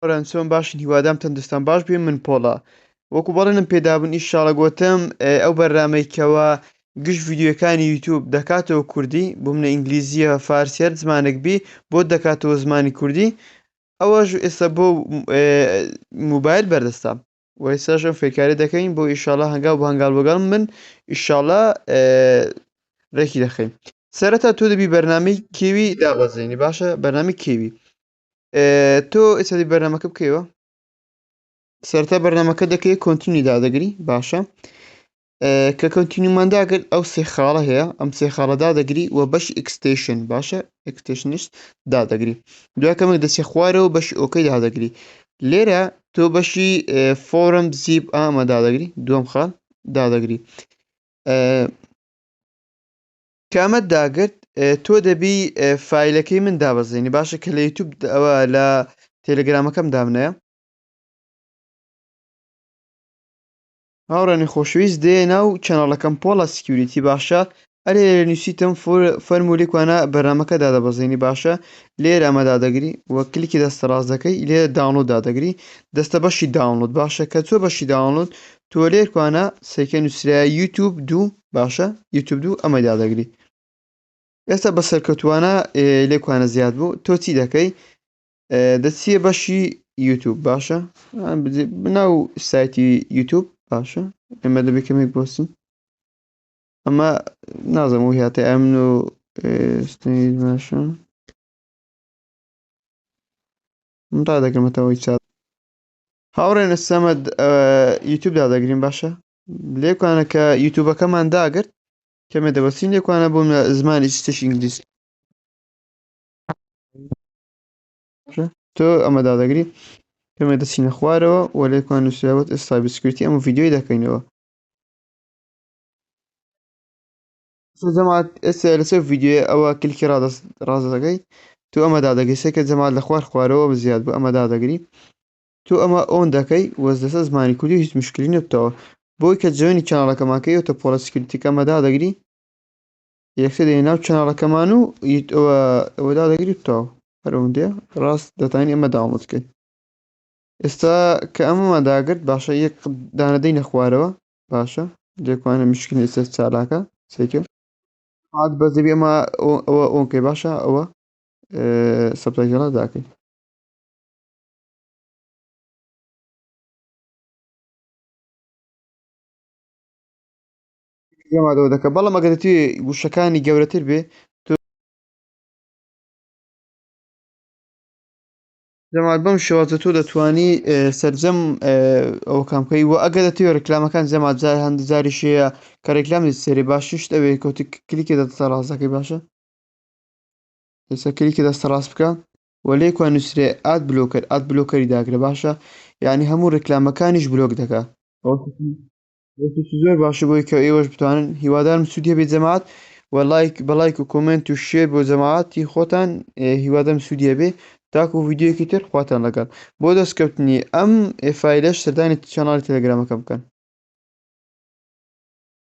هاوڕێیان چۆن باشن؟ هیوادام تەندروستان باش بێن. من پۆڵە وەکو بەڵێنم پێدابوون ئینشاڵڵا گوتم ئەو بەرنامەیەکەوە گشت ڤیدیۆکانی یوتیوب دەکاتەوە کوردی بۆ منە ئینگلیزیە فارسی هەر زمانێک بێ بۆ دەکاتەوە زمانی کوردی ئەوەش ئێستا بۆ موبایل بەردەستە و ئێستاش ئەم فێرکارە دەکەین بۆ ئینشاڵڵا هەنگاو بە هەنگاو بەگەڵ من ئینشاڵڵا ڕێکی دەخەین. سەرەتا تۆ دەبی بەرنامەی کێوی دابەزێنی باشە بەرنامەی کێوی تۆ ئێستا دەبی بەرنامەکە بکەیەوە سەرەتا بەرنامەکە دەکەی کۆنتینی دادەگری باشە کە کۆنتینیومان داگرت ئەو سێ خاڵە هەیە ئەم سێ خاڵە دادەگری و بەشی ئەکستیشن باشە ئەکستیشنیش دادەگری دوای کەمێک دەچێ خوارەوە بەشی ئۆکەی دادەگری لێرە تۆ بەشی فۆرم زیب ئامە دادەگری دووەم خاڵ دادەگری کامەت داگرت تۆ دەبی فایلەکەی من دابەزێنی باشە کە لە یوتیوب ئەوە لە تێلەگرامەکەم دامنەیە هاوڕێنی خۆشەویست دێ ناو چەنەڵەکەم پۆڵە سکیوریتی باشە ئەرێ نووسیتم فەرمولیکوانە بەرنامەکە دادەبەزێنی باشە لێرە ئەمە دادەگری وە کلیکی دەستە ڕاست دەکەی لێ داونلود دادەگری دەستە بەشی داونلود باشە کە چۆ بەشی داونلود تۆ لێرکوانە سەیکە نووسرای یوتیوب دوو باشە یوتیوب دوو ئەمە دادەگری ئێستا بە سەرکەوتوانە لێکوانە زیاد بوو تۆ چی دەکەی دەچیە بەشی یوتیوب باشە بناو سایتی یوتیوب باشە ئێمە دەبێت کەمێک بۆسن ئەمە نازەم و هاتە ئەمن و باشە تا دەکەمەتەوەی چات هاوڕێنە سەمەد یوتیوب دادەگرین باشە لێکوانە کە یوتیوبەکەمان داگرت کەمێ دەبەستین لێکوانە بۆم لە زمانی ستش ئینگلیس تۆ ئەمە دادەگری کەمێ دەچینە خوارەوە و لێکوان نووسراوت ئێستا بسکرتی ئەم ڤیددیۆی دەکەینەوە جەماعەت ئێستا لەسەر ڤیددیۆ ئەوە کلیکی ڕاستەکەی تو ئەمە دادەگەی سێکە جەماعەت لە خوارەوە بزیاد بوو ئەمە دادەگری تو ئەمە ئۆن دەکەی وەز لەسەر زمانی کوردی هیچ مشکلی نەبتەوە بۆی کە جوێنی چانەڵەکەماکەیەوە پۆڵە سکرتیکە ئەمە دادەگری یەکسەر دێ ناو چەناڵەکەمان و ئەوە دادەگری بتەوە هەر ئەوەندێ ڕاست دەتوانین ئەمە داوڵۆد بکەین ئێستا کە ئەمەمان داگرت باشە یەک دانەدەی نەخوارەوە باشە لێکوانە مشکلی ئێستا چالاکە سێکە عاد بەس دەبی ئەمە ئەوە ئۆنکەی باشە ئەوە سەبتایتڵە داکەین ئێمادەوە دەکە بەڵام ئەگەر دەتوێ وشەکانی گەورەتر بێ جەماعەت بەم شێوازە تۆ دەتوانی سەرجەم ئەوە کامکەی و ئەگەر دەتوێت ڕێکلامەکان جەماعەت جار هەندە جاریشەیە کە ڕێکلامی سەری باشیش دەوێت کەوتی کلیکی دەستە ڕاستەکەی باشە ئێستا کلیکی دەستە ڕاست بکە و لێکوان نووسرێ ئات بلۆکەر ئات بلۆکەری داگرە باشە یعنی هەموو ڕێکلامەکانیش بلۆک دەکات زۆر باشە بۆی کە ئێوەش بتوانن هیوادارم سوودیە بێت جەماعەت و بەلایک و کۆمنت و شێر بۆ جەماعەتی خۆتان هیوادەم سوودیە بێ تاکو و ڤیددیۆکی تر خواتان لەگەڵ بۆ دەستکەوتنی ئەم فایلەش سەردانی چەناڵی تەلەگرامەکە بکەن